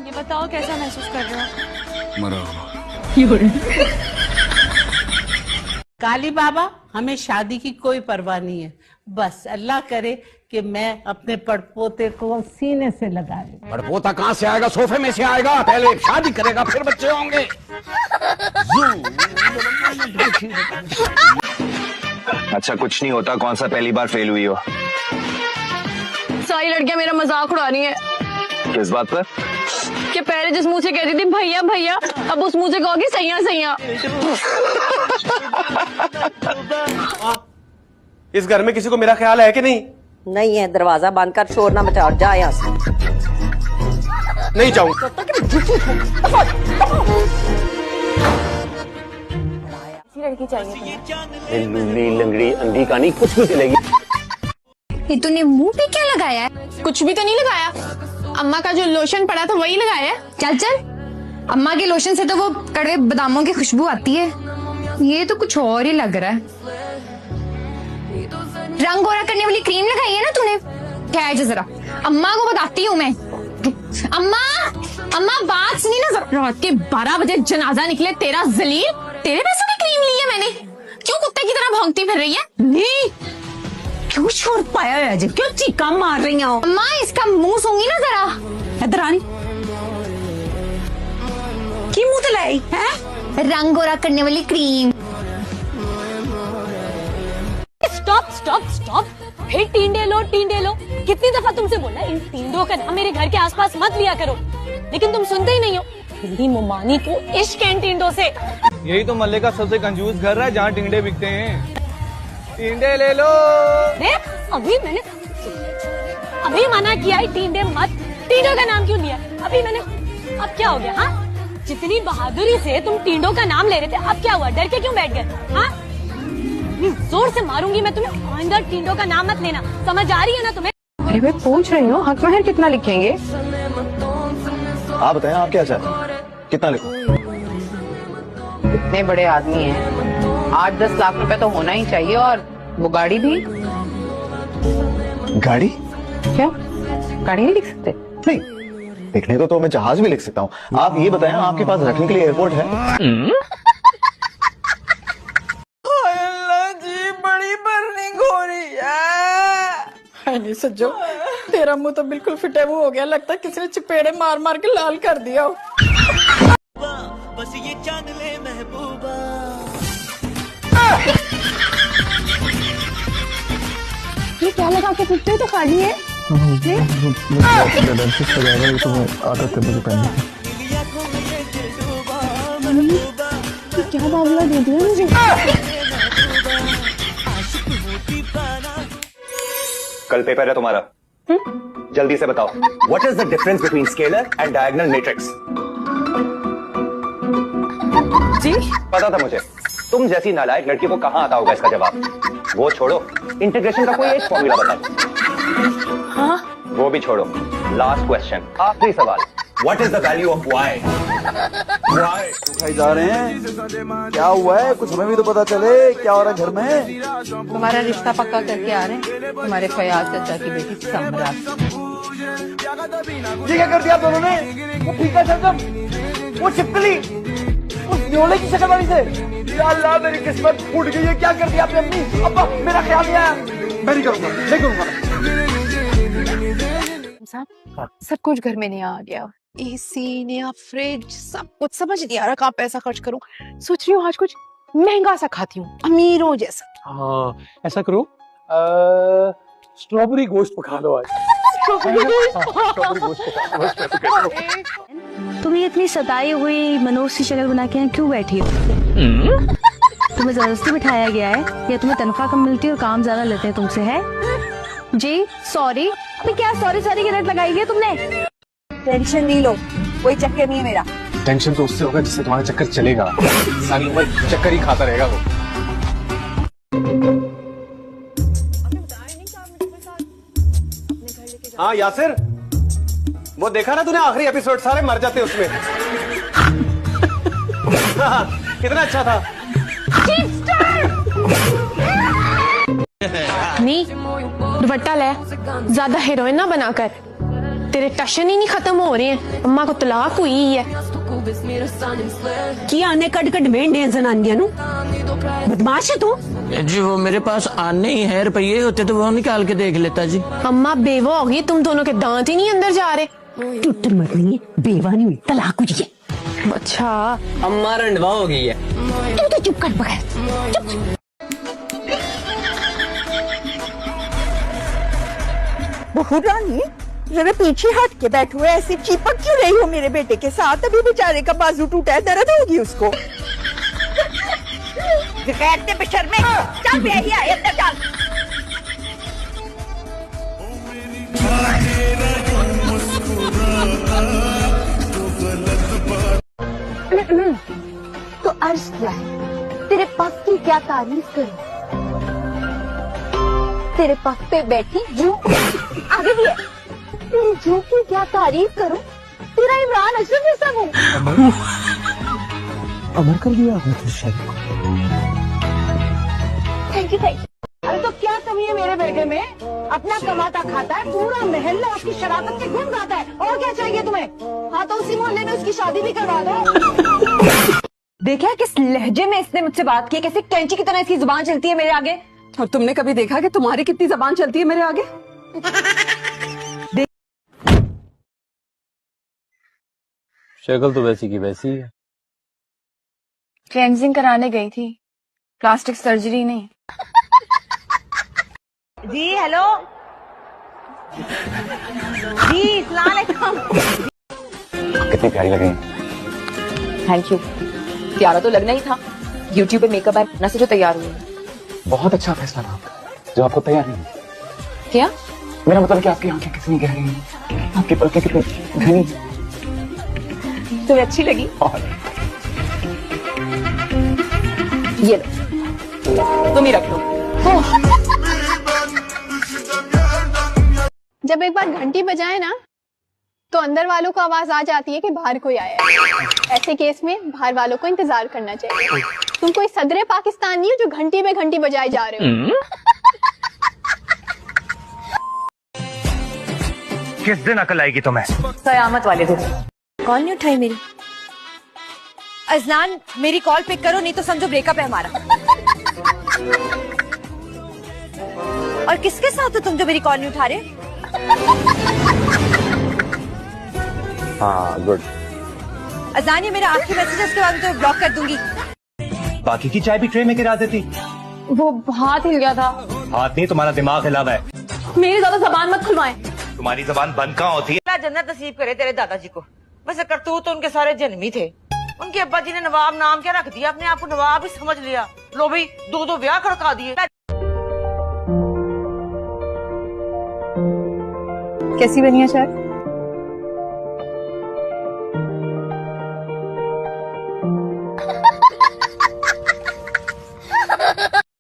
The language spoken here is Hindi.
ये बताओ कैसा महसूस कर रहे हो? मरा काली बाबा, हमें शादी की कोई परवाह नहीं है, बस अल्लाह करे कि मैं अपने पड़पोते को सीने से लगा लूं। पड़पोता कहाँ से आएगा? सोफे में से आएगा। पहले शादी करेगा फिर बच्चे होंगे। अच्छा कुछ नहीं होता, कौन सा पहली बार फेल हुई हो? सारी लड़कियां मेरा मजाक उड़ा रही है। किस बात पर? कि पहले जिस मुंह से कहती थी भैया भैया, अब उस मुंह से कहोगी सैया सैया। इस घर में किसी को मेरा ख्याल है कि नहीं? नहीं है, दरवाजा बंद कर, शोर ना मचा, जा यहाँ से। नहीं जाऊंगा। लड़की चाहिए लूली लंगड़ी अंधी कहानी कुछ भी चलेगी। ये तूने मुंह पे क्या लगाया है? कुछ भी तो नहीं लगाया, अम्मा का जो लोशन पड़ा था वही लगाया है। चल चल, अम्मा के लोशन से तो वो कड़वे बादामों की खुशबू आती है, ये तो कुछ और ही लग रहा है। रंग गोरा करने वाली क्रीम लगाई है ना तूने? क्या है जरा, अम्मा को बताती हूँ मैं। अम्मा अम्मा बात सुनी ना जरा। रात के 12 बजे जनाजा निकले तेरा जलील, तेरे पैसों की क्रीम ली है मैंने। क्यों कुत्ते की तरह भौंकती फिर रही है? नहीं क्यों शोर पाया है जी? क्यों चीका मार रही हो? अम्मा इसका मुंह सूंगी ना जरा। इधर आनी की मुंह तलाई है? रंग गोरा करने वाली क्रीम। स्टॉप स्टॉप स्टॉप, फिर टींडे लो टींडे लो। कितनी दफा तुमसे बोला इन टींडों का नाम मेरे घर के आसपास मत लिया करो, लेकिन तुम सुनते ही नहीं हो। मेरी मुमानी को इश्क है इन टींडों से। यही तो मल्ले का सबसे कंजूस घर है जहाँ टिंडे बिकते हैं। टिंडे ले लो। अभी मना किया है टींडे मत। टींडों का नाम क्यों लिया अभी मैंने? अब क्या हो गया? हाँ, जितनी बहादुरी से तुम टींडों का नाम ले रहे थे, अब क्या हुआ? डर के क्यों बैठ गए? हाँ, जोर से मारूंगी मैं तुम्हें। आइंदा टींडों का नाम मत लेना, समझ आ रही है ना तुम्हें? अरे मैं पूछ रही हूँ, हक महर कितना लिखेंगे? आप बताएं आप क्या चाहते हैं, कितना लिखूं? इतने बड़े आदमी हैं, 8-10 लाख रुपए तो होना ही चाहिए। और वो गाड़ी भी। गाड़ी? क्या गाड़ी नहीं लिख सकते? नहीं, लिखने को तो मैं जहाज भी लिख सकता हूँ। आप ये बताएं आपके पास रखने के लिए एयरपोर्ट है? जी बड़ी बर्निंग हो रही है। नहीं सज्जो, तेरा मुंह तो बिल्कुल फिटे मुंह हो गया, लगता है किसी ने चपेड़े मार मार के लाल कर दिया। बस ये जान ले महबूबा। ये क्या लगा के फिरते हो? तो खाली है। क्या बाबला दे दिया मुझे? कल पेपर है तुम्हारा, जल्दी से बताओ। What is the difference between scalar and diagonal matrix? जी पता था मुझे, तुम जैसी नालायक लड़की को कहाँ आता होगा इसका जवाब। वो छोड़ो, इंटीग्रेशन का कोई एक फॉर्मूला बताओ। हाँ, वो भी छोड़ो, लास्ट क्वेश्चन, आखिरी सवाल। What is the value of Y? Y खाई जा रहे हैं, क्या हुआ है? कुछ हमें भी तो पता चले क्या हो रहा है घर में। तुम्हारा रिश्ता पक्का करके आ रहे हैं तुम्हारे फयाज चाचा की बेटी सम्राट। ये क्या कर दिया आप दोनों ने? वो फीका शलजम, वो छिपकली, उस न्योले की शक्ल वाली से। या अल्लाह मेरी किस्मत फूट गई है। क्या कर दिया आपने अपनी? अब्बा मेरा ख्याल नहीं आया। मैं नहीं करूंगा, नहीं करूंगा। सब कुछ घर में नहीं आ गया, एसी नया फ्रिज, सब कुछ समझ नहीं आ रहा कहाँ पैसा खर्च करूं। सोच रही हूँ आज कुछ महंगा सा खाती हूँ, अमीरों जैसा। हाँ ऐसा करो, स्ट्रॉबेरी गोश्त पका लो आज। स्ट्रॉबेरी गोश्त पका लो। तुम्हें इतनी सताई हुई मनोज की शक्ल बना के यहाँ क्यों बैठी हो? तुम्हें जबरदस्ती बिठाया गया है या तुम्हें तनख्वाह कम मिलती है और काम ज्यादा लेते हैं तुमसे? है जी सॉरी। अभी क्या सॉरी सॉरी की रट लगाई है तुमने? टेंशन नहीं लो, कोई चक्कर नहीं है मेरा। टेंशन तो उससे होगा जिससे तुम्हारा चक्कर चलेगा। सारी उम्र चक्कर ही खाता रहेगा वो। हाँ यासिर, वो देखा ना तूने आखिरी एपिसोड, सारे मर जाते उसमें। कितना अच्छा था। नी दुपट्टा ले, ज्यादा हीरोइन ना बनाकर। तेरे टशन ही नहीं खत्म हो रहे हैं। अम्मा को तलाक हुई है। की आने कट कट मेंढे जनानियां नु बदमाश है तू। जी वो मेरे पास आने ही है, रुपये होते तो वो निकाल के देख लेता जी। अम्मा बेवा होगी, तुम दोनों के दांत ही नहीं अंदर जा रहे। टुट मत नहीं है, बेवा नहीं हुई, तलाक हुई है। अच्छा अम्मा रंडवा हो गई है। तू तो चुप कर बगैर चुप। बहू रानी जरा पीछे हट के बैठो, ऐसे चिपक क्यों रही हो मेरे बेटे के साथ? अभी बेचारे का बाजू टूटा है, दर्द होगी उसको। बेशर्मे, चल बेहिया, अंदर चल। तो अर्ज क्या है, तेरे पग की क्या तारीफ करूं? तेरे पग पे बैठी जू आगे भी है, तेरी जू की क्या तारीफ करूं? तेरा इमरान अशरफ जैसा हूँ। अमर कर दिया आपने तो शायद। Thank you thank you. अरे तो क्या कमी है मेरे बेटे में? अपना कमाता खाता है, पूरा महल्ला उसकी शरारत से घूम जाता है। और क्या चाहिए तुम्हें? हाँ तो उसी मोहल्ले में उसकी शादी भी करवा दो। देखा किस लहजे में इसने मुझसे बात की, कैसे कैंची की तरह इसकी जुबान चलती है मेरे आगे। और तुमने कभी देखा कि तुम्हारी कितनी जबान चलती है मेरे आगे? शक्ल तो वैसी की वैसी है। क्लेंजिंग कराने गई थी, प्लास्टिक सर्जरी नहीं। जी हेलो जी, सलाम अलैकुम। कितनी प्यारी लग रही है। Thank you. प्यारा तो लगना ही था, यूट्यूब पे मेकअप ऐप न से जो तैयार हुए। बहुत अच्छा फैसला था आपका, जो आपको तैयार नहीं है। क्या? मेरा मतलब कि आपकी आंखें कितनी गहरी हैं, आपकी पलकें कितनी घनी हैं। तुम्हें अच्छी लगी? ये लो, तुम ही रख लो। जब एक बार घंटी बजाए ना तो अंदर वालों को आवाज आ जाती है कि बाहर कोई आया है। ऐसे केस में बाहर वालों को इंतजार करना चाहिए। तुम कोई सदरे पाकिस्तान नहीं हो जो घंटी पे घंटी बजाए जा रहे हो। किस दिन अकल आएगी तुम्हें? कयामत वाले दिन। कॉल नहीं उठाई मेरी। अजलान मेरी कॉल पिक करो, नहीं तो समझो ब्रेकअप है हमारा। और किसके साथ हो तुम जो मेरी कॉल नहीं उठा रहे? हाँ गुड। अजलान ये मेरा आखिरी मैसेज है, उसके बाद मैं तो ब्लॉक कर दूंगी। बाकी की चाय भी ट्रे में गिरा देती। वो हाथ हिल गया था। हाथ नहीं, तुम्हारा दिमाग हिला हुआ है। मेरी ज्यादा जबान मत खुलवाएं। तुम्हारी जबान बंद कहाँ होती है? जन्नत नसीब करे तेरे दादाजी को। वैसे करतूत तो उनके सारे जन्मी थे। उनके अब्बा जी ने नवाब नाम क्या रख दिया, अपने आप को नवाब ही समझ लिया। लो भाई, दो ब्याह खड़का दिए। कैसी बनी है चाय?